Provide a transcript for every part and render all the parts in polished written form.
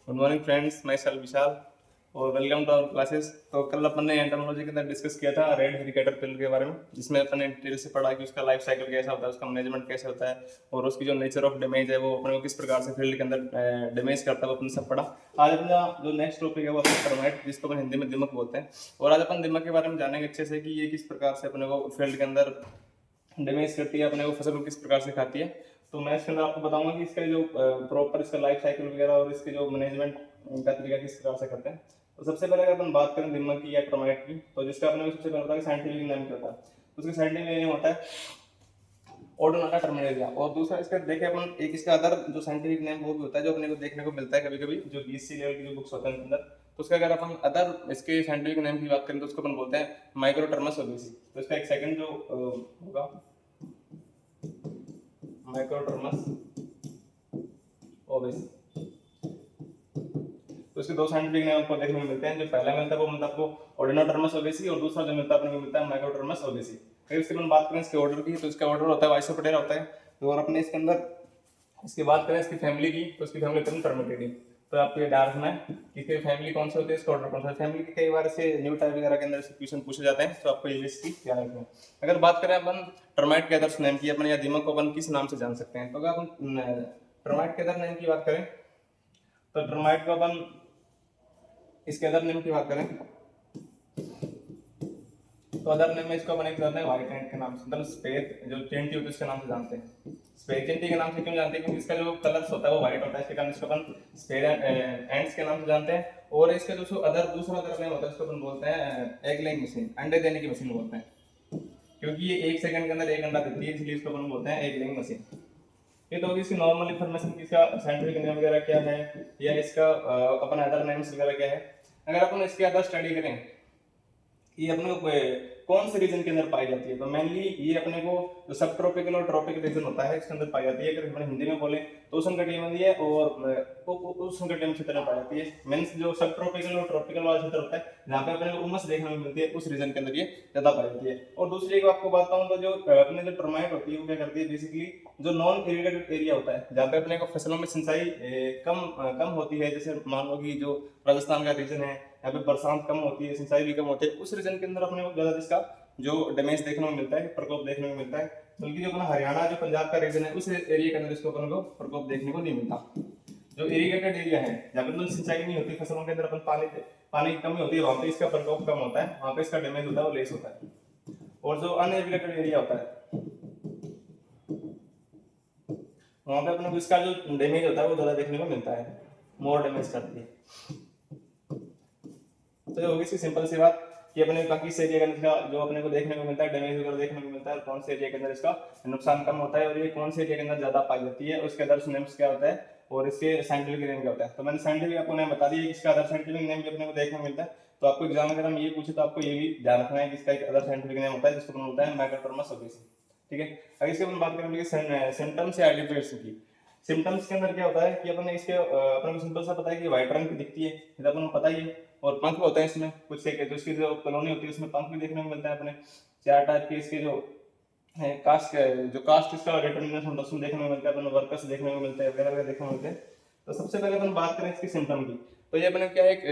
Good morning friends, मैं self विशाल और welcome to our classes. तो कल अपन ने एंटोमोलॉजी के अंदर डिस्कस किया था रेड हेरी कैटरपिलर के बारे में, जिसमें अपन ने डिटेल से पढ़ा कि उसका लाइफ साइकिल कैसा होता है, उसका मैनेजमेंट कैसे होता है और उसकी जो नेचर ऑफ डैमेज है वो अपने को किस प्रकार से फील्ड के अंदर डैमेज करता है, वो अपन सब पढ़ा। आज अपना जो नेक्स्ट टॉपिक है वो अपना टर्माइट, जिसको अपन हिंदी में दिमक बोलते हैं। और आज अपन दिमक के बारे में जानेंगे अच्छे से कि ये किस प्रकार से अपने को फील्ड के अंदर डैमेज करती है, अपने को फसल को किस प्रकार से खाती है। तो मैं इसके अंदर आपको बताऊंगा कि इसका जो प्रॉपर इसका लाइफ साइकिल वगैरह और इसके जो मैनेजमेंट का तरीका किस प्रकार से करते हैं। तो सबसे पहले अगर अपन बात करें दिमक की या टर्माइट की, तो जिसका अपने को सबसे पहले होता है साइंटिफिक नेम क्या होता है। तो उसका साइंटिफिक नेम होता है ओडोनाटा टर्मिनेरिया। और दूसरा इसका देखें अपन, एक इसका अदर जो साइंटिफिक नेम वो भी होता है जो अपने को देखने को मिलता है कभी कभी जो बीएससी लेवल की जो बुक्स होते हैं अंदर। तो उसका अगर अपन अदर इसके साइंटिफिक नेम की बात करें तो उसको अपन बोलते हैं माइक्रोटर्मस ओबेसी। तो इसका एक सेकंड जो होगा माइक्रोटर्मस ओबेसी। तो इसके दो साइंटिफिक नेम आपको देखने को मिलते हैं। जो पहला मिलता है वो मिलता है आपको ओडेनोटर्मस ओबेसी और दूसरा जो मिलता है अपने को मिलता है माइक्रोटर्मस ओबेसी। अगर इसकी अपन बात करें इसके ऑर्डर की, तो इसका ऑर्डर होता है वाइसोप्टेरा होता है। तो और अपने इसके अंदर इसकी बात करें इसकी फैमिली की, तो इसकी फैमिली होती है टर्मिटेडी। तो आपको ये ध्यान रखना है कि इसकी फैमिली कौन सी होती है, इसका ऑर्डर कौन सा है। फैमिली के कई बार से न्यू टाइप वगैरह के अंदर से क्वेश्चन पूछे जाते हैं, तो आपको ये इसकी ध्यान रखना है। अगर बात करें अपन टर्माइट के अदर्स नेम की, अपन या दिमक को अपन किस नाम से जान सकते हैं। तो अगर अपन टर्माइट के अदर नेम की बात करें तो टर्माइट को अपन इसके अदर नेम की बात करें तो अदर नेम में इसको अपन एक जानते हैं व्हाइट एंट के नाम से, मतलब सफेद जो चेंटी होती है उसके नाम से जानते हैं। सफेद चेंटी के नाम से क्यों जानते हैं, क्योंकि इसका जो कलर्स होता है वो व्हाइट होता है, इसके कारण इसको अपन सफेद एंट्स के नाम से जानते हैं। और इसका जो दूसरा अदर नेम होता है इसको अपन बोलते हैं एग लेइंग मशीन, अंडे देने की मशीन बोलते हैं, क्योंकि ये 1 सेकंड के अंदर एक अंडा देती है, इसलिए इसको अपन बोलते हैं एग लेइंग मशीन। ये तो होगी इसकी नॉर्मल इन्फॉर्मेशन की, इसका साइंटिफिक नेम वगैरह क्या है या इसका अपन अदर नेम्स वगैरह क्या है। अगर अपन इसके अदर स्टडी करें ये अपने को कौन से रीजन के अंदर पाई जाती है, तो मेनली ये अपने को जो सब ट्रॉपिकल और ट्रॉपिकल रीजन होता है इसके अंदर पाई जाती है। अगर अपन हिंदी में बोले तो उष्णकटिबंधीय और उष्णकटिबंधीय क्षेत्र में पाई जाती है। मींस जो सब ट्रॉपिकल और ट्रॉपिकल वाला क्षेत्र होता है जहाँ पे अपने को उमस देखने में मिलती है, उस रीजन के अंदर ये ज्यादा पाई जाती है। और दूसरी एक आपको बात बताऊं तो जो अपने जो टर्माइट होती है वो क्या करती है, बेसिकली जो नॉन इरिगेटेड एरिया होता है जहाँ पे अपने को फसलों में सिंचाई कम होती है, जैसे मान लो कि जो राजस्थान का रीजन है यहाँ पे बरसात कम होती है, सिंचाई भी कम होती है, उस रीजन के अंदर अपने को ज्यादा इसका जो डैमेज देखने को मिलता है, प्रकोप देखने को मिलता है। बल्कि जो अपना हरियाणा जो पंजाब का रीजन है उस एरिया के अंदर इसको अपन को प्रकोप देखने को नहीं मिलता। जो इरिगेटेड एरिया है जहाँ पे मतलब सिंचाई नहीं होती, फसलों के अंदर अपन पानी की कमी होती है, वहां पे इसका प्रकोप कम होता है, वहां पे इसका डैमेज होता है वो लेस होता है। और जो अनइरिगेटेड एरिया होता है वहां पे अपने को इसका जो डैमेज होता है वो ज्यादा देखने को मिलता है, मोर डैमेज करती है। तो ये होगी इसकी सिंपल सी बात कि अपने बाकी से एरिया के अंदर जो अपने को देखने को मिलता है डैमेज वगैरह देखने को मिलता है, कौन से एरिया के अंदर इसका नुकसान कम होता है और ये कौन से एरिया के अंदर ज्यादा पाई जाती है, उसके अदर नेम्स क्या होता है और इसके साइंटिफिक नेम क्या होता है। तो मैंने साइंटिफिक आपको नेम बता दिया, इसका अदर साइंटिफिक नेम भी अपने को देखने को मिलता है। तो आपको एग्जाम अगर हम ये पूछे तो आपको ये भी ध्यान रखना है कि इसका एक अदर साइंटिफिक नेम होता है जिसको बोलता है माइक्रोटर्मस ओबेसी। ठीक है, अगर इसके अपन बात करें सिम्टम्स या एडिफेट्स की। सिम्टम्स के अंदर क्या होता है कि अपन इसके अपन को सिंपल सा पता है कि व्हाइट रंग की दिखती है, ये तो अपन को पता ही है। और पंख होते हैं इसमें कुछ से, जो इसकी जो कॉलोनी होती है उसमें पंख भी देखने को मिलता है अपने 4 टाइप के। इसके जो है कास्ट इसका डिटरमिनेशन होता है उसमें देखने को मिलता है, अपन वर्कर्स देखने को मिलते हैं वगैरह वगैरह देखने को मिलते हैं। तो सबसे पहले अपन बात करें इसकी सिम्टम की, तो ये अपने क्या है एक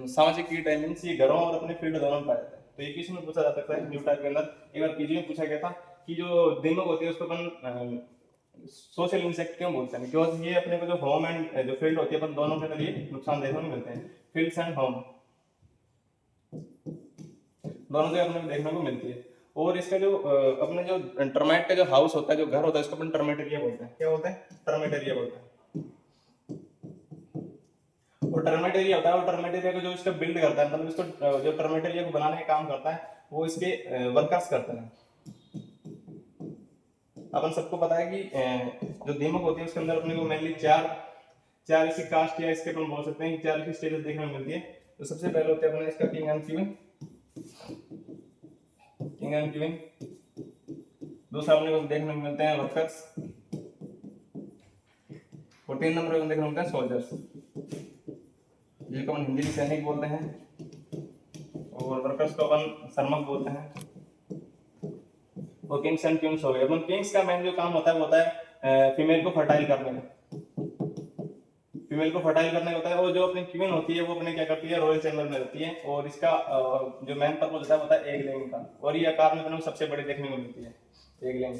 सामाजिक कीट है, मींस ये घरों और अपने फील्ड दोनों में पाया जाता है। तो ये क्वेश्चन में पूछा जा सकता है न्यू टाइप के अंदर। एक बार पीजी में पूछा गया था कि जो दिमक होती है उसको अपन सोशल इंसेक्ट क्यों बोलते हैं, बिकॉज ये अपने को जो होम एंड जो फील्ड होती है अपन दोनों के अंदर ये नुकसान देखने को मिलते हैं, फील्ड्स एंड होम दोनों जगह अपने को देखने को मिलती है। और इसका जो अपने जो टर्माइट का जो हाउस होता है, जो घर होता है, इसको अपन टर्माइट एरिया बोलते हैं। क्या बोलते हैं, टर्माइट एरिया बोलते हैं। और टर्माइट एरिया होता है और टर्माइट एरिया को जो इसका बिल्ड करता है, मतलब इसको जो टर्माइट एरिया को बनाने का काम करता है वो इसके वर्कर्स करते हैं। अपन सबको पता है कि जो दीमक होती है उसके अंदर अपने को मेनली चार इसकी कास्ट या इसके अपन बोल सकते हैं कि 4 इसकी स्टेजेस देखने को मिलती है। तो सबसे पहले होते हैं अपने इसका किंग एंड क्वीन। दूसरा अपने को देखने को मिलते हैं वर्कर्स और 3 नंबर पे देखने को मिलते हैं सोल्जर्स, जिनको अपन हिंदी में सैनिक बोलते हैं, और वर्कर्स को अपन श्रमिक बोलते हैं। और किंग्स एंड क्वींस हो गए। अपन किंग्स का मेन जो काम होता है वो होता है फीमेल को फर्टाइल करने में, फीमेल को फर्टाइल करने होता है, और जो अपनी क्वीन होती है वो अपने क्या करती है, रॉयल चैम्बर में रहती है, और इसका जो मेन पर्पज होता है वो होता है एग लेइंग का, और ये आकार में अपने को सबसे बड़ी देखने को मिलती है एग लेइंग।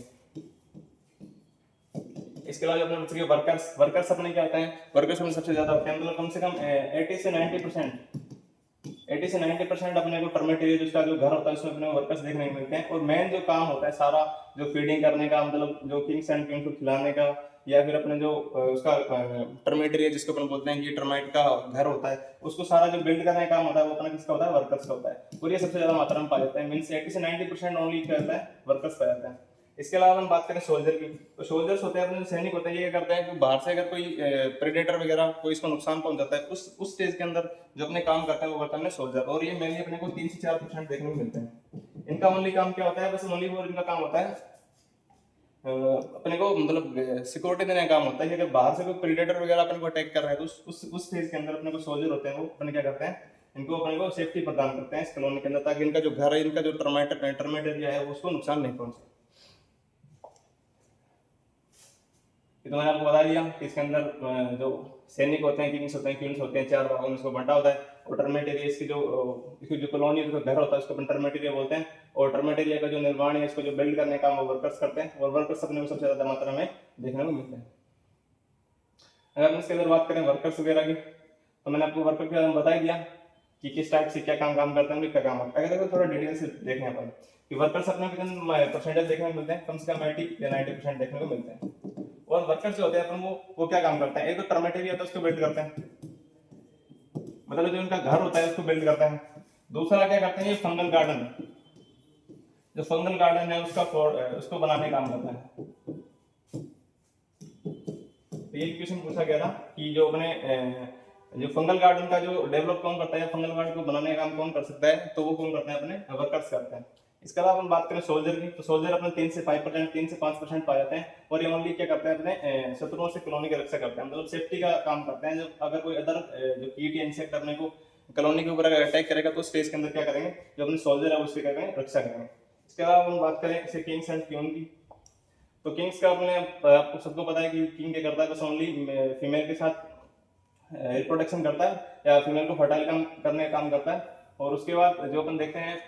इसके अलावा जो अपने बच्चे के वर्कर्स अपने क्या होते हैं, वर्कर्स अपने सबसे ज्यादा होते हैं, मतलब कम से कम 80 से 90% अपने को टर्मेट एरिया जिसका जो घर होता है उसमें अपने वर्कर्स देखने को मिलते हैं। और मेन जो काम होता है सारा, जो फीडिंग करने का, मतलब जो किंग्स एंड क्वीन को खिलाने का, या फिर अपने जो उसका टर्मेट एरिया जिसको अपन बोलते हैं कि टर्माइट का घर होता है, उसको सारा जो बिल्ड करने का काम होता है वो अपना किसका होता है, वर्कर्स का होता है। और ये सबसे ज्यादा मात्रा में पाया जाता है, मीन्स 80 से 90% ओनली क्या होता है, वर्कर्स पाया जाता है। इसके अलावा हम बात करें सोल्जर की, तो सोल्जर्स होते हैं अपने सैनिक होते हैं, ये क्या करते हैं कि बाहर से अगर कोई प्रेडेटर वगैरह कोई इसको नुकसान पहुंचाता है, उस स्टेज के अंदर जो अपने काम करते हैं वो करते हैं सोल्जर, और ये मेनली अपने को 3 से 4% देखने को मिलते हैं। इनका ओनली काम क्या होता है, बस ओनली वो इनका काम होता है अपने को मतलब सिक्योरिटी देने का काम होता है कि अगर बाहर से कोई प्रेडेटर वगैरह अपने को अटैक कर रहा है तो उस फेज के अंदर अपने को सोल्जर होते हैं, वो अपने क्या करते हैं, इनको अपने को सेफ्टी प्रदान करते हैं इस कॉलोनी के अंदर, ताकि इनका जो घर है, इनका जो टर्माइट एरिया है उसको नुकसान नहीं पहुंचे। ये तो मैंने आपको बता दिया कि इसके अंदर जो सैनिक होते हैं, किंग्स होते हैं, क्वींस होते हैं, 4 भागों में इसको बांटा होता है। और टर्मेट एरिया इसकी जो कॉलोनी है, घर होता है, उसको अपन टर्मेट एरिया बोलते हैं। और टर्मेट एरिया का जो निर्माण है, इसको जो बिल्ड करने का काम वो वर्कर्स करते हैं, और वर्कर्स अपने को सबसे ज्यादा मात्रा में देखने को मिलते हैं। अगर हम इसके अंदर बात करें वर्कर्स वगैरह की, तो मैंने आपको वर्कर के बारे में बता ही दिया कि किस टाइप से क्या काम करते हैं, क्या काम होता है। अगर देखो थोड़ा डिटेल से देखें अपन कि वर्कर्स अपने कितने परसेंटेज देखने को मिलते हैं, कम से कम 80 या 90% देखने को मिलते हैं। और वर्कर्स जो होते हैं अपन वो क्या काम करते हैं, एक तो टर्मेट एरिया होता है उसको बिल्ड करते हैं, मतलब जो उनका घर होता है उसको बिल्ड करते हैं। दूसरा क्या करते हैं, ये फंगल गार्डन, जो फंगल गार्डन है उसको बनाने का काम करता है। तो ये क्वेश्चन पूछा गया था कि जो अपने जो फंगल गार्डन का जो डेवलप कौन करता है, फंगल गार्डन को बनाने का काम कौन कर सकता है, तो वो कौन करते हैं, अपने वर्कर्स करते हैं। इसके अलावा हम बात करें सोल्जर की, तो सोल्जर अपने 3 से 5% पाए जाते हैं, और ये ओनली क्या करते हैं, अपने शत्रुओं से कॉलोनी की रक्षा करते हैं, मतलब सेफ्टी का काम करते हैं। जब अगर कोई अदर जो कीट या इंसेक्ट अपने को कॉलोनी के ऊपर अटैक करेगा तो स्पेस के अंदर क्या करेंगे, जो अपने सोल्जर है उसकी क्या करेंगे, रक्षा करेंगे। इसके अलावा हम बात करें जैसे किंग्स एंड क्वीन की, तो किंग्स का अपने आपको सबको पता है कि किंग क्या करता है, बस ओनली फीमेल के साथ रिप्रोडक्शन करता है या फीमेल को फर्टाइल करने का काम करता है। और उसके बाद जो अपन देखते हैं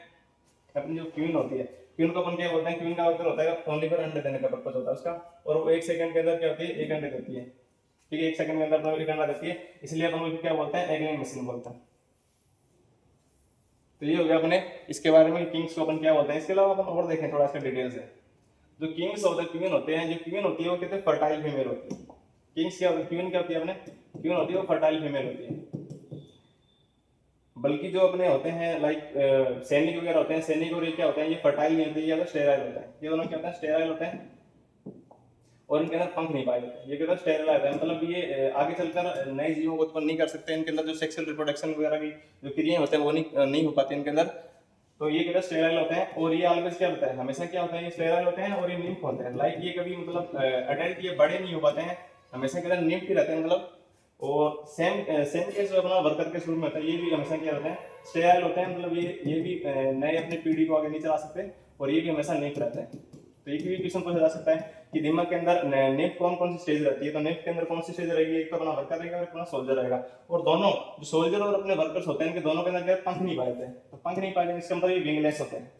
अपनी जो क्वीन होती है, क्वीन को अपन क्या बोलते हैं, क्वीन का वर्कर होता है ओनली पर अंडे देने का पर्पज होता है उसका, और वो 1 सेकंड के अंदर क्या होती है, 1 अंडे देती है। ठीक है, 1 सेकंड के अंदर अपने 1 अंडा देती है, इसलिए अपन उसको क्या बोलते हैं, एग लेइंग मशीन बोलते हैं। तो ये हो गया अपने इसके बारे में, किंग्स को अपन क्या बोलते हैं। इसके अलावा अपन और देखें थोड़ा इसका डिटेल से, जो किंग्स होते हैं, क्वीन होते हैं, जो क्वीन होती है वो कहते हैं फर्टाइल फीमेल होती है। किंग्स क्या होती है, क्वीन क्या होती है, अपने क्वीन होती है वो फर्टाइल फीमेल होती है। बल्कि जो अपने होते हैं लाइक सैनिक वगैरह होते हैं, सैनिक और ये क्या होते हैं, ये फर्टाइल नहीं होते, ये स्टेराइल होते हैं। ये दोनों क्या होते हैं, स्टेराइल होते हैं, और इनके अंदर पंख नहीं पाए जाते, ये कहते स्टेराइल होता है, मतलब ये आगे चलकर नए जीवों को उत्पन्न नहीं कर सकते, इनके अंदर जो सेक्सुअल रिप्रोडक्शन वगैरह की जो क्रियाएं होते हैं वो नहीं हो पाती इनके अंदर। तो ये कहते स्टेराइल होते हैं। और ये ऑलवेज क्या होता है, हमेशा क्या होता है, ये स्टेराइल होते हैं, और ये निम्फ होते हैं, लाइक ये कभी मतलब अडल्ट ये बड़े नहीं हो पाते हैं, हमेशा के अंदर निम्फ ही रहते हैं मतलब। और सेम केस जो अपना वर्कर के शुरू में होता है, ये भी हमेशा क्या होते हैं, स्टेराइल होते हैं, मतलब ये भी नए अपनी पीढ़ी को आगे नहीं चला सकते, और ये भी हमेशा निम्फ रहते हैं। तो एक भी क्वेश्चन पूछा जा सकता है कि दिमाग के अंदर निम्फ कौन सी स्टेज रहती है, तो निम्फ के अंदर कौन सी स्टेज रहेगी, एक तो अपना वर्कर रहेगा और अपना सोल्जर रहेगा। और दोनों जो सोल्जर और अपने वर्कर्स होते हैं, इनके दोनों के अंदर क्या पंख नहीं पाए जाते हैं, तो पंख नहीं पाए जाते इसका मतलब ये विंगलेस होते हैं।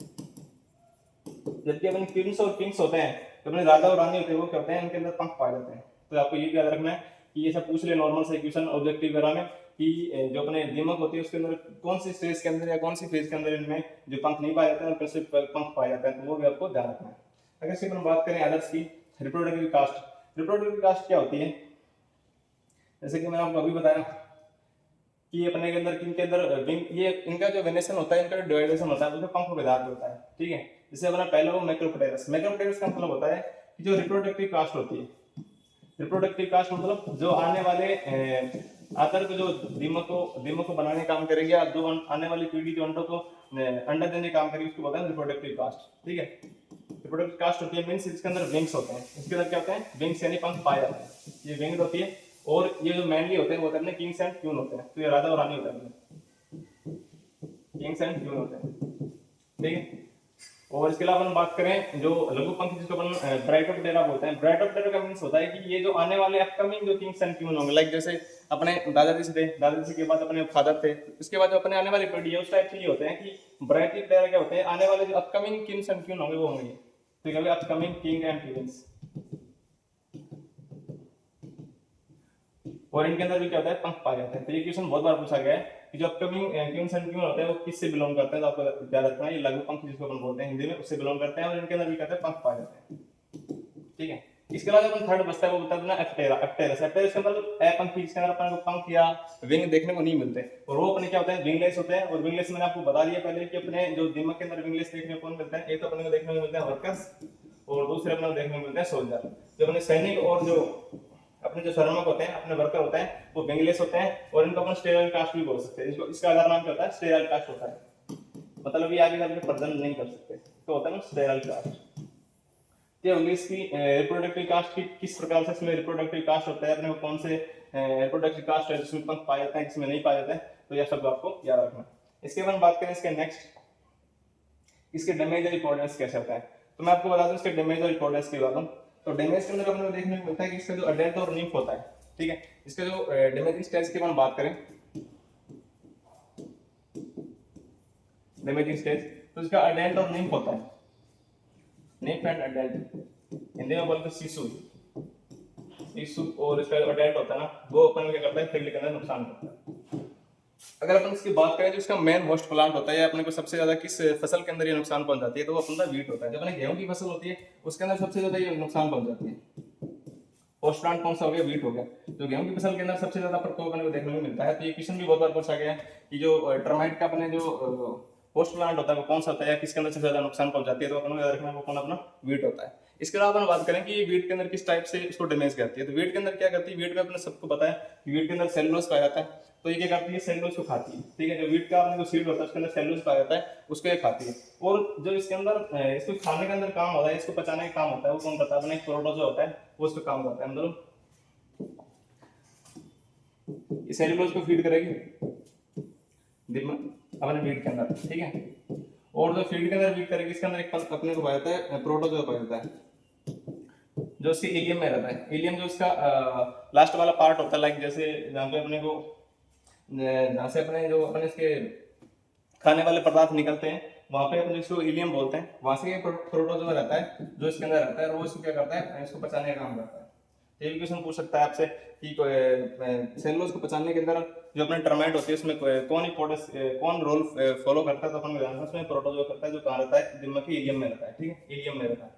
जबकि अपने क्वींस और किंग्स होते हैं, तो अपने राजा और रानी होते हैं, वो क्या होते हैं, इनके अंदर पंख पाए जाते हैं। तो आपको ये भी याद रखना है कि ये सब पूछ ले नॉर्मल से क्वेश्चन ऑब्जेक्टिव वगैरह में कि जो अपने दिमाग होती है उसके अंदर कौन सी स्टेज के अंदर या कौन सी फेज के अंदर इनमें जो पंख नहीं पाए जाते हैं और कैसे पंख पाए जाते हैं, तो वो भी आपको ध्यान रखना है। अगर इसकी हम बात करें अदर्स की, रिप्रोडक्टिव कास्ट, रिप्रोडक्टिव कास्ट क्या होती है, जैसे कि मैंने आपको अभी बताया कि अपने के अंदर किनके अंदर विंग, ये इनका जो वेनेशन होता है, इनका जो डिवाइडेशन होता है वो पंखों के आधार पर होता है। ठीक है, जैसे अपना पहला वो मैक्रोप्टेरस, मैक्रोप्टेरस का मतलब होता है कि जो रिप्रोडक्टिव कास्ट होती है, रिप्रोडक्टिव कास्ट मतलब जो आने वाले आदर को जो दीमक को बनाने का काम करेगी, या जो आने वाली पीढ़ी जो अंडों को अंडा देने का काम करेगी, उसको बोलते हैं रिप्रोडक्टिव कास्ट। ठीक है, रिप्रोडक्टिव कास्ट होती है मींस इसके अंदर विंग्स होते हैं, इसके अंदर क्या होते हैं, विंग्स यानी पंख पाए जाते हैं, ये विंग्ड होती है। और ये जो मैनली होते हैं वो होते हैं किंग्स एंड क्वीन होते हैं, तो ये राजा और रानी होते हैं, किंग्स एंड क्वीन होते हैं। ठीक है, और इसके अलावा अपन बात करें जो लघु पंखी जिसको अपन ब्राइटोप्टेरा बोलते हैं, ब्राइटोप्टेरा का मीन्स होता है कि ये जो आने वाले अपकमिंग जो किंग्स एंड क्वीन होंगे, लाइक जैसे अपने दादाजी से थे, दादाजी के बाद अपने फादर थे, उसके बाद जो अपने आने वाली पीढ़ी है उस टाइप से ये होते हैं कि ब्राइटोप्टेरा क्या होते हैं, आने वाले जो अपकमिंग किंग्स एंड क्वीन होंगे वो होंगे, तो क्या अपकमिंग किंग एंड क्वींस। और इनके अंदर भी क्या होता है, पंख पाए जाते हैं। तो ये क्वेश्चन बहुत बार पूछा गया है कि जो अपकमिंग किंग्स एंड क्वीन होते हैं वो किससे बिलोंग करते हैं, तो आपको याद रखना है ये लघु पंख जिसको अपन बोलते हैं हिंदी में, उससे बिलोंग करते हैं और इनके अंदर भी कहते हैं पंख पाए जाते हैं। ठीक है, इसके अलावा अपन थर्ड बचता है वो बता देना एप्टेरा। एप्टेरस, एप्टेरस के अंदर ए पंखी जिसके अंदर अपन को पंख या विंग देखने को नहीं मिलते, और वो अपने क्या होते हैं, विंगलेस होते हैं। और विंगलेस मैंने आपको बता दिया पहले कि अपने जो दिमाग के अंदर विंगलेस देखने को कौन मिलता है, एक तो अपने को देखने को मिलता है वर्कर्स, और दूसरे अपने को देखने को मिलते हैं सोल्जर। जो अपने सैनिक और जो अपने जो श्रमिक होते हैं, अपने वर्कर होते हैं, वो विंगलेस होते हैं, और इनको अपन स्टेराइल कास्ट भी बोल सकते हैं। इसको इसका आधार नाम क्या होता है, स्टेराइल कास्ट होता है, मतलब ये आगे जाके प्रजनन नहीं कर सकते, तो होता है ना स्टेराइल कास्ट। ये होगी इसकी रिप्रोडक्टिव कास्ट की किस प्रकार से इसमें रिप्रोडक्टिव कास्ट होता है, अपने को कौन से रिप्रोडक्टिव कास्ट है जिसमें पंख पाए जाते हैं, जिसमें नहीं पाए जाते हैं, तो यह सब आपको याद रखना। इसके बाद बात करें इसके नेक्स्ट, इसके डैमेज और इंपॉर्टेंस कैसे होता है, तो मैं आपको बता दूं इसके डैमेज और इंपॉर्टेंस की बात। तो डैमेज के अंदर अपने को देखने को मिलता है कि इसका जो अडेल्ट और निम्फ होता है, ठीक है, इसका जो डैमेजिंग स्टेज की बात करें, डैमेजिंग स्टेज, तो इसका अडेल्ट और निम्फ होता है, निम्फ एंड अडेल्ट, हिंदी में बोलते हैं शिशु, शिशु, और इसका जो अडेल्ट होता है ना वो अपन क्या करता है, फील्ड के अंदर नुकसान करता है। अगर अपन इसकी बात करें जो इसका मेन होस्ट प्लांट होता है, अपने को सबसे ज्यादा किस फसल के अंदर ये नुकसान पहुंचाती है, तो वो अपना वीट होता है। जब अपने गेहूं की फसल होती है उसके अंदर सबसे ज्यादा ये नुकसान पहुंचाती है। होस्ट प्लांट कौन सा हो गया, वीट हो गया। तो गेहूं की फसल के अंदर सबसे ज्यादा प्रकोप अपने को देखने को मिलता है। तो ये क्वेश्चन भी बहुत बार पूछा गया है कि जो टर्माइट का अपने जो होस्ट प्लांट होता है वो कौन सा होता है, या किसके अंदर सबसे ज्यादा नुकसान पहुंचाती है, तो अपन को याद रखना वो कौन अपना वीट होता है। इसके अलावा अपन बात करें कि वीट के अंदर किस टाइप से इसको डैमेज करती है, तो वीट के अंदर क्या करती है, वीट में अपने सबको पता है कि वीट के अंदर सेलुलोज पाया जाता है, तो ये क्या करती है, सेलुलोज को खाती है। ठीक है, जो वीट का अपने को सीड होता है उसके अंदर सेलुलोज पाया जाता है, उसको ये खाती है। और जो इसके अंदर इसको खाने के अंदर काम होता है, इसको पचाने का काम होता है, वो कौन करता है, अपने प्रोटोजोआ होता है वो इसको काम करता है, मतलब इस सेलुलोज को फीड करेगी अपने वीट के अंदर, ठीक है। और जो फीड के अंदर फीड करेगी इसके अंदर एक अपने को पाया जाता है प्रोटोजोआ पाया जाता है, जो इसके इलियम में रहता है। इलियम जो इसका लास्ट वाला पार्ट होता है, लाइक जैसे जहाँ पे अपने को जहाँ से अपने जो अपने इसके खाने वाले पदार्थ निकलते हैं वहां पे अपने इसको इलियम बोलते हैं, वहां से ये प्रोटोजोआ रहता है जो इसके अंदर रहता है, और वो इसको क्या करता है, इसको पचाने का काम करता है। ये भी क्वेश्चन पूछ सकता है आपसे कि सेलुलोज को पचाने के अंदर जो अपने टर्माइट होती है उसमें कौन इंपॉर्टेंस कौन रोल फॉलो करता है, तो अपन को जानना है उसमें प्रोटोजोआ करता है, जो कहाँ रहता है, दिमाग के इलियम में रहता है, ठीक है, इलियम में रहता है।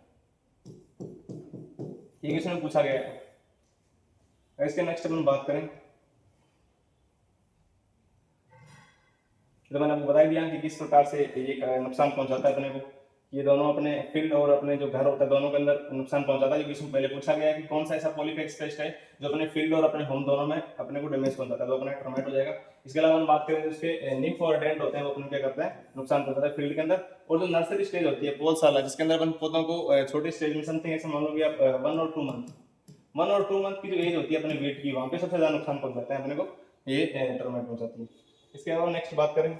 ये क्वेश्चन पूछा गया है। इसके नेक्स्ट अपन बात करें, तो मैंने आपको बता दिया कि किस प्रकार से ये नुकसान पहुंचाता है अपने को। ये दोनों अपने फील्ड और अपने जो घर होता है दोनों के अंदर नुकसान पहुंचाता है। क्वेश्चन पहले पूछा गया है कि कौन सा ऐसा पॉलीफेज पेस्ट है जो अपने फील्ड और अपने होम दोनों में अपने को डैमेज पहुंचाता है, तो अपने टर्माइट हो जाएगा। इसके अलावा हम बात करें तो इसके निम्फ और डेंट होते हैं, वो अपने क्या करते हैं, नुकसान पहुंचाता है फील्ड के अंदर। और जो नर्सरी स्टेज होती है पौधशाला, जिसके अंदर अपन पौधों को छोटी स्टेज में समथिंग ऐसे मान लो कि आप 1 और 2 मंथ की जो एज होती है अपने वेट की, वहां पे सबसे ज्यादा नुकसान पहुंचाता है अपने को ये टर्माइट पहुंचाती है। इसके अलावा नेक्स्ट बात करें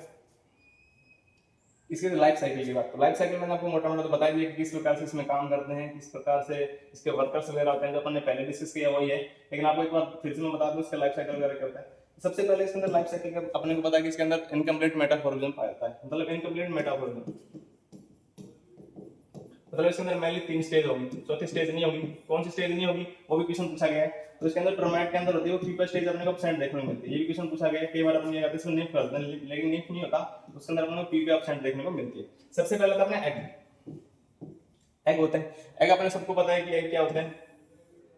इसके लाइफ साइकिल की बात, तो लाइफ साइकिल मैंने आपको मोटा मोटा तो बता दिया कि किस प्रकार से इसमें काम करते हैं, किस प्रकार से इसके वर्कर्स वगैरह होते हैं, जो अपन ने पहले डिस्कस किया वही है, लेकिन आपको एक बार फिर से मैं बता दूं इसका लाइफ साइकिल वगैरह क्या होता है। सबसे पहले इसके अंदर लाइफ साइकिल का अपने को पता है कि इसके अंदर इनकम्प्लीट मेटाफोरिज्म पाया जाता है, मतलब इनकम्प्लीट मेटाफोरिज्म मतलब इसके अंदर मेनली 3 स्टेज होगी, चौथी स्टेज नहीं होगी। कौन सी स्टेज नहीं होगी वो भी क्वेश्चन पूछा गया है। तो इसके अंदर टर्माइट के अंदर होती है वो पीपल स्टेज अपने को एब्सेंट देखने को मिलती है, ये भी क्वेश्चन पूछा गया है। कई बार अपन ये करते हैं इसमें निम्फ करते हैं, लेकिन निम्फ नहीं होता, उसके अंदर अपने को पीपी एब्सेंट देखने को मिलती है। सबसे पहले तो अपने एग होते हैं। एग अपने सबको पता है कि एग क्या होते हैं,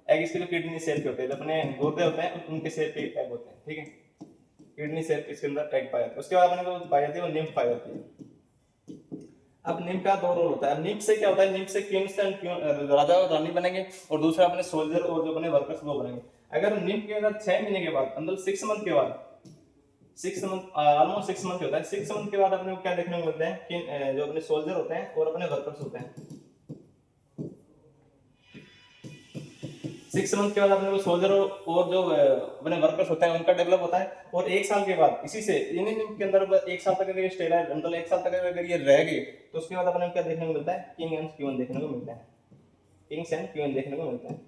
एग इसके जो किडनी शेप के होते हैं, अपने गुर्दे होते हैं उनके शेप के एग होते हैं, ठीक है, किडनी शेप इसके अंदर एग पाया जाता है। उसके बाद अपने को पाई जाती है वो निम्फ पाई जाती है। अब निम्फ का 2 रोल होता है। निम्फ से क्या होता है, निम्फ से किंग्स एंड राजा और रानी बनेंगे, और दूसरा अपने सोल्जर और जो अपने वर्कर्स वो बनेंगे। अगर निम्फ के अंदर 6 महीने के बाद, मतलब 6 मंथ के बाद, 6 मंथ ऑलमोस्ट 6 मंथ होता है, 6 मंथ के बाद अपने को क्या देखने को मिलते हैं कि जो अपने सोल्जर होते हैं और अपने वर्कर्स होते हैं, 6 मंथ के बाद अपने को सोल्जर और जो अपने वर्कर्स होते हैं उनका डेवलप होता है, और 1 साल के बाद इसी से इन्हीं के अंदर 1 साल तक अगर ये स्टे रहा, मतलब 1 साल तक अगर ये रह गए तो उसके बाद अपने को क्या देखने को मिलता है, किंग एंड क्वीन देखने को मिलता है, किंग्स एंड क्वीन देखने को मिलता है।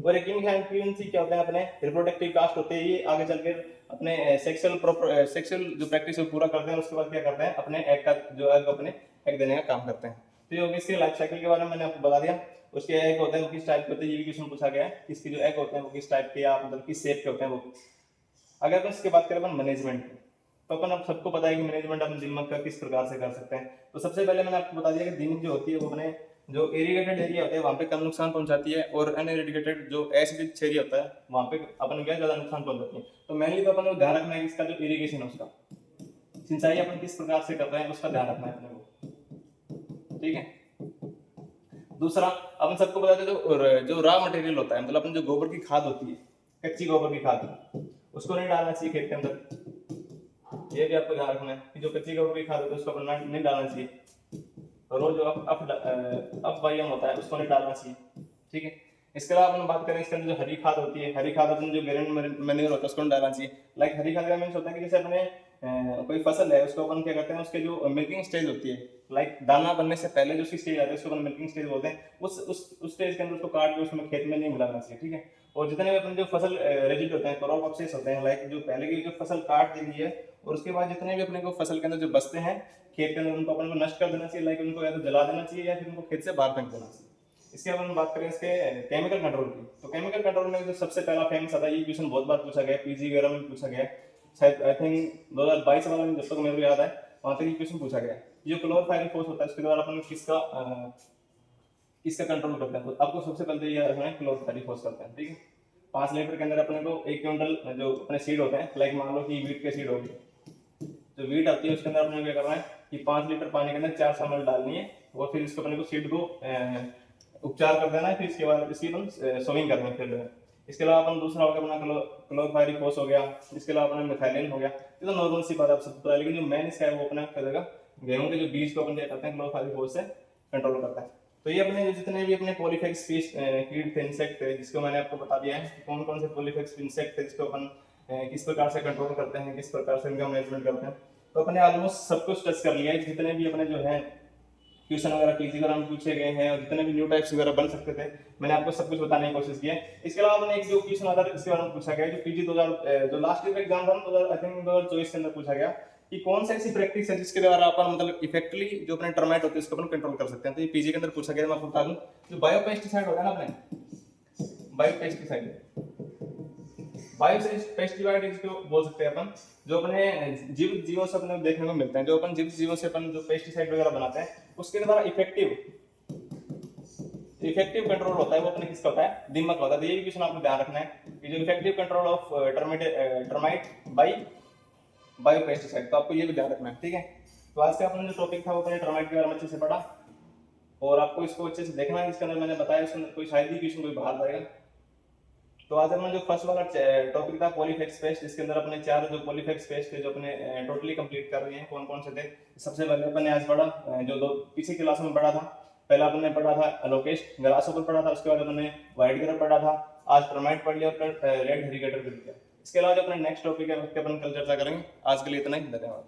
और एक किंग एंड क्वीन से क्या होता है, अपने रिप्रोडक्टिव कास्ट होते हैं, ये आगे चलकर अपने सेक्सुअल जो प्रैक्टिस है पूरा करते हैं, उसके बाद क्या करते हैं, अपने एग का जो एग अपने एग देने का काम करते हैं। तो ये होगी इसके लाइफ साइकिल के बारे में मैंने आपको बता दिया। उसके एग होते हैं वो किस टाइप के होते हैं, ये भी क्वेश्चन पूछा गया है, इसके जो एग होते हैं वो किस टाइप के या मतलब किस शेप के होते हैं वो। अगर अपन इसके बात करें अपन मैनेजमेंट की, तो अपन अब सबको पता है कि मैनेजमेंट अपन दीमक का किस प्रकार से कर सकते हैं। तो सबसे पहले मैंने आपको बता दिया कि दीमक जो होती है वो अपने जो इरिगेटेड एरिया होता है वहाँ पे कम नुकसान पहुंचाती है, और अनइरिगेटेड जो एसिडिक एरिया होता है वहाँ पे अपन क्या ज्यादा नुकसान पहुंचाती है। तो मेनली तो अपन को ध्यान रखना है कि इसका जो इरिगेशन है उसका सिंचाई अपन किस प्रकार से कर रहे हैं उसका ध्यान रखना है अपने को, ठीक है। दूसरा अपन सबको बता दें जो रॉ मटेरियल होता है, मतलब अपन जो गोबर की खाद होती है, कच्ची गोबर की खाद, उसको नहीं डालना चाहिए खेत के अंदर। ये भी आपको ध्यान रखना है कि जो कच्ची गोबर की खाद होती है उसको अपन नहीं डालना चाहिए, और वो जो अप वायम होता है उसको नहीं डालना चाहिए, ठीक है। इसके अलावा अपन बात करें इसके अंदर जो हरी खाद होती है, हरी खाद अपन जो ग्रेन मैन्योर होता है उसको नहीं डालना चाहिए। लाइक हरी खाद का मीन्स होता है कि जैसे अपने कोई फसल है उसको अपन क्या करते हैं, उसके जो मिल्किंग स्टेज होती है, लाइक दाना बनने से पहले जो उसकी स्टेज आती है उसको अपन मिल्किंग स्टेज बोलते हैं, उस स्टेज के अंदर उसको काट के उसमें खेत में नहीं मिलाना चाहिए, ठीक है। और जितने भी अपन जो फसल रेजिड होते हैं, क्रॉप अपसेस होते हैं, लाइक जो पहले की जो फसल काट दी गई है और उसके बाद जितने भी अपने को फसल के अंदर जो बचते हैं खेत के अंदर, उनको अपन को नष्ट कर देना चाहिए, लाइक उनको या तो जला देना चाहिए या फिर उनको खेत से बाहर फेंक देना चाहिए। इसके अपन बात करें इसके केमिकल कंट्रोल की, तो केमिकल कंट्रोल में जो सबसे पहला फेमस आता है, ये क्वेश्चन बहुत बार पूछा गया, पीजी वगैरह में पूछा गया, शायद आई थिंक 2022 वाला में जब तक मेरे को याद है वहां तक ये क्वेश्चन पूछा गया। जो क्लोरोफाइरिफॉस होता है उसके द्वारा अपन किसका कंट्रोल करते हैं, तो आपको सबसे पहले ये रखना है क्लोरोफाइरिफॉस करते हैं, ठीक है। 5 लीटर के अंदर अपने को 1 क्विंटल जो अपने सीड होते हैं, लाइक मान लो कि वीट के सीड होगी, जो वीट आती है उसके अंदर अपने क्या करना है कि 5 लीटर पानी के अंदर 4 शामिल डालनी है, और फिर इसको अपने को सीड को उपचार कर देना है, फिर इसके बाद इसकी अपन सोइंग करनी है फील्ड में। इसके अलावा अपन दूसरा हो गया अपना क्लोरोफाइरिफॉस हो गया, इसके अलावा अपना मिथाइलिन हो गया। ये तो नॉर्मल सी बात है, आप सबको पता है, लेकिन जो मेन इसका है वो अपना करेगा गेहूं के जो बीज को अपन क्या करते हैं क्लोरोफाइरिफॉस से कंट्रोल करता है। तो ये अपने जितने भी अपने पॉलीफेक्स कीट थे, इंसेक्ट थे, जिसको मैंने आपको बता दिया है कौन कौन से पॉलीफेक्स इंसेक्ट थे जिसको अपन किस प्रकार से कंट्रोल करते हैं, किस प्रकार से इनका मैनेजमेंट करते हैं। तो अपने ऑलमोस्ट सब कुछ टच कर लिया है, जितने भी अपने जो है क्वेश्चन वगैरह पीजी वगैरह में पूछे गए हैं और जितने भी न्यू टाइप्स वगैरह बन सकते थे मैंने आपको सब कुछ बताने की कोशिश की है। इसके अलावा मैंने एक जो क्वेश्चन आता है इसके बारे में पूछा गया जो पीजी 2000 जो लास्ट ईयर का एग्जाम था 2024 के अंदर पूछा गया कि कौन सा ऐसी प्रैक्टिस है जिसके द्वारा अपन मतलब इफेक्टिवली जो अपने टर्माइट होते हैं उसको अपन कंट्रोल कर सकते हैं। तो ये पीजी के अंदर पूछा गया, मैं आपको बता दूं जो बायोपेस्टिसाइड होगा ना अपने बायोपेस्टिसाइड बायोपेस्टिसाइड इसको बोल सकते हैं अपन, जो अपने जीवित जीवों से अपने देखने को मिलते हैं, जो अपन जीवित जीवों से अपन जो पेस्टिसाइड वगैरह बनाते हैं उसके द्वारा इफेक्टिव कंट्रोल होता है वो अपने किसका होता है, दीमक का होता है। तो ये भी क्वेश्चन आपको ध्यान रखना है कि जो effective control of termite by biopesticide, तो आपको ये भी ध्यान रखना है, ठीक है। तो आज का अपना जो टॉपिक था वो अपने टर्माइट के बारे में अच्छे से पढ़ा, और आपको इसको अच्छे से देखना है, इसके अंदर मैंने बताया इसके अंदर कोई शायद ही क्वेश्चन कोई बाहर जाएगा। तो आज अपना जो फर्स्ट वाला टॉपिक था पॉलीफेक्स पेस्ट, इसके अंदर अपने 4 जो पॉलीफेक्स पेस्ट थे जो अपने टोटली कंप्लीट कर रहे हैं, कौन कौन से थे। सबसे पहले अपन ने आज पढ़ा जो दो पीछे क्लास में पढ़ा था, पहला अपन ने पढ़ा था लोकेस्ट ग्रासहोपर पढ़ा था, उसके बाद अपन ने व्हाइट ग्रब पढ़ा था, आज टर्माइट पढ़ लिया और रेड हेरिगेटर पढ़ लिया। इसके अलावा जो अपना नेक्स्ट टॉपिक है उसके अपन कल चर्चा करेंगे। आज के लिए इतना ही, धन्यवाद।